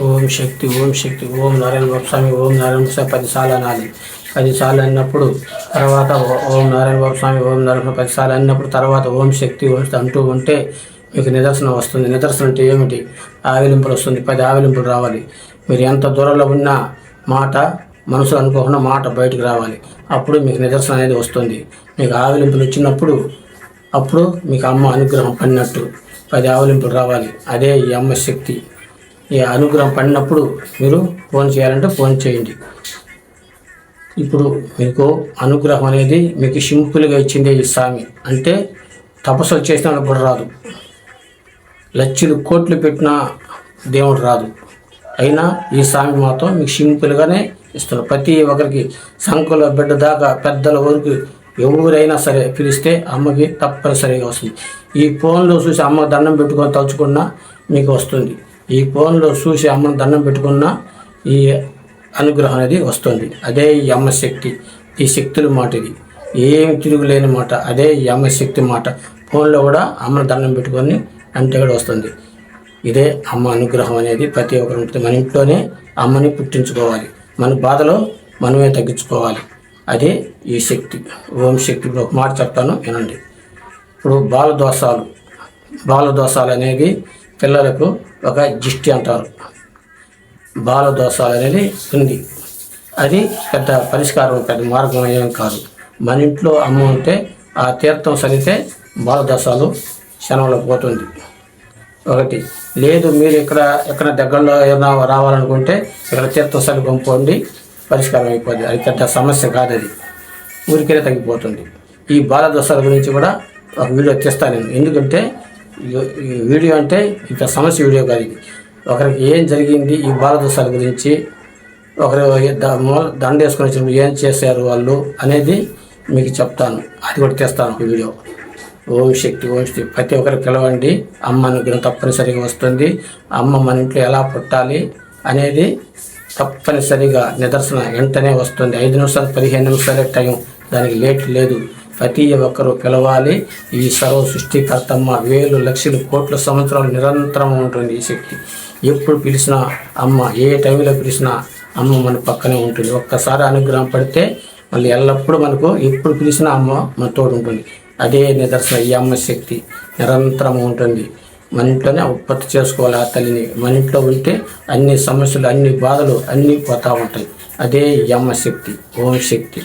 ఓం శక్తి ఓం శక్తి ఓం నారాయణ బాబు స్వామి ఓం నారాయణ స్వామి 10 సార్లు అనాలి. 10 సార్లు అన్నప్పుడు తర్వాత ఓం నారాయణ బాబు స్వామి ఓం నారాయణ 10 సార్లు అన్నప్పుడు తర్వాత ఓం శక్తి అంటూ ఉంటే మీకు నిదర్శనం వస్తుంది. నిదర్శనం అంటే ఏమిటి? ఆవిలింపులు వస్తుంది. 10 ఆవిలింపులు రావాలి. మీరు ఎంత దూరంలో ఉన్న మాట మనసులో అనుకోకుండా మాట బయటకు రావాలి. అప్పుడు మీకు నిదర్శనం అనేది వస్తుంది. మీకు ఆవిలింపులు వచ్చినప్పుడు అప్పుడు మీకు అమ్మ అనుగ్రహం పడినట్టు 10 ఆవిలింపులు రావాలి. అదే ఈ అమ్మ శక్తి. ఈ అనుగ్రహం పడినప్పుడు మీరు ఫోన్ చేయాలంటే ఫోన్ చేయండి. ఇప్పుడు మీకు అనుగ్రహం అనేది మీకు సింపుల్గా ఇచ్చిందే ఈ స్వామి. అంటే తపస్సు చేసిన కూడా రాదు, లక్షలు కోట్లు పెట్టినా దేవుడు రాదు. అయినా ఈ స్వామి మాత్రం మీకు సింపుల్గానే ఇస్తున్నారు. ప్రతి ఒక్కరికి సంకుల బిడ్డ దాకా పెద్దల వరకు ఎవరైనా సరే పిలిస్తే అమ్మకి తప్పనిసరిగా వస్తుంది. ఈ ఫోన్లో చూసి అమ్మ దండం పెట్టుకొని తలుచుకున్నా మీకు వస్తుంది. ఈ ఫోన్లో చూసి అమ్మను దండం పెట్టుకున్న ఈ అనుగ్రహం అనేది వస్తుంది. అదే ఈ అమ్మ శక్తి. ఈ శక్తుల మాట ఇది, ఏమి తిరుగులేని మాట. అదే ఈ అమ్మ శక్తి మాట. ఫోన్లో కూడా అమ్మను దండం పెట్టుకొని అంటే కూడా వస్తుంది. ఇదే అమ్మ అనుగ్రహం అనేది ప్రతి ఒక్కరు ఉంటుంది. మన ఇంట్లోనే అమ్మని పుట్టించుకోవాలి. మన బాధలో మనమే తగ్గించుకోవాలి. అదే ఈ శక్తి. ఓం శక్తి. ఇప్పుడు ఒక మాట చెప్తాను వినండి. ఇప్పుడు బాలదోషాలు అనేవి పిల్లలకు ఒక జిష్టి అంటారు. బాలదోషాలు అనేది ఉంది. అది పెద్ద పరిష్కారం, పెద్ద మార్గం ఏం కాదు. మన ఇంట్లో అమ్మ ఉంటే ఆ తీర్థం సరితే బాలదోషాలు శనంలో పోతుంది. ఒకటి లేదు, మీరు ఎక్కడ దగ్గరలో ఏమైనా రావాలనుకుంటే ఇక్కడ తీర్థం సరి పంపండి, పరిష్కారం అయిపోతుంది. అది పెద్ద సమస్య కాదు, అది ఊరికే తగ్గిపోతుంది. ఈ బాలదోషాల గురించి కూడా ఒక వీడియో తీస్తాను నేను. ఎందుకంటే ఈ వీడియో అంటే ఇంత సమస్య వీడియో కాదు ఇది. ఒకరికి ఏం జరిగింది ఈ బాలదోషాల గురించి, ఒకరు దండ వేసుకొని వచ్చినప్పుడు ఏం చేశారు వాళ్ళు అనేది మీకు చెప్తాను. అది కూడా తెస్తాను ఒక వీడియో. ఓం శక్తి ఓం శక్తి. ప్రతి ఒక్కరు పిలవండి. అమ్మ అనుగ్రహం తప్పనిసరిగా వస్తుంది. అమ్మ మన ఇంట్లో ఎలా పుట్టాలి అనేది తప్పనిసరిగా నిదర్శన వెంటనే వస్తుంది. 5 నిమిషాలు 15 నిమిషాలే టైం, దానికి లేట్ లేదు. ప్రతి ఒక్కరూ పిలవాలి. ఈ సర్వ సృష్టికర్తమ్మ వేలు లక్షలు కోట్ల సంవత్సరాలు నిరంతరం ఉంటుంది ఈ శక్తి. ఎప్పుడు పిలిచినా అమ్మ, ఏ టైంలో పిలిచినా అమ్మ మన పక్కనే ఉంటుంది. ఒక్కసారి అనుగ్రహం పడితే మళ్ళీ ఎల్లప్పుడూ మనకు ఎప్పుడు పిలిచినా అమ్మ మన తోడు ఉంటుంది. అదే నిదర్శన. ఈ అమ్మ శక్తి నిరంతరం ఉంటుంది. మన ఇంట్లోనే ఉత్పత్తి చేసుకోవాలి ఆ తల్లిని. మన ఇంట్లో ఉంటే అన్ని సమస్యలు, అన్ని బాధలు అన్నీ పోతూ ఉంటాయి. అదే ఈ అమ్మ శక్తి. ఓం శక్తి.